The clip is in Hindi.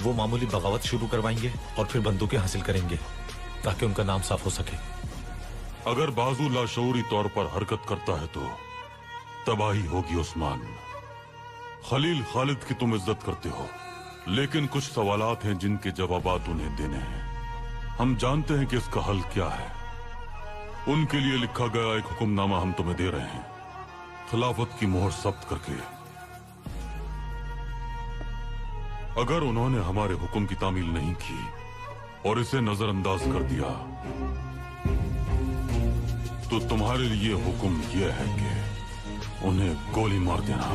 वो मामूली बगावत शुरू करवाएंगे और फिर बंदूकें हासिल करेंगे ताकि उनका नाम साफ हो सके। अगर बाजू लाशऊरी तौर पर हरकत करता है तो तबाही होगी उस्मान। खलील खालिद की तुम इज्जत करते हो, लेकिन कुछ सवालात हैं जिनके जवाबात उन्हें देने हैं। हम जानते हैं कि इसका हल क्या है। उनके लिए लिखा गया एक हुक्मनामा हम तुम्हें दे रहे हैं, खिलाफत की मोहर सख्त करके। अगर उन्होंने हमारे हुक्म की तामील नहीं की और इसे नजरअंदाज कर दिया तो तुम्हारे लिए हुक्म यह है कि उन्हें गोली मार देना।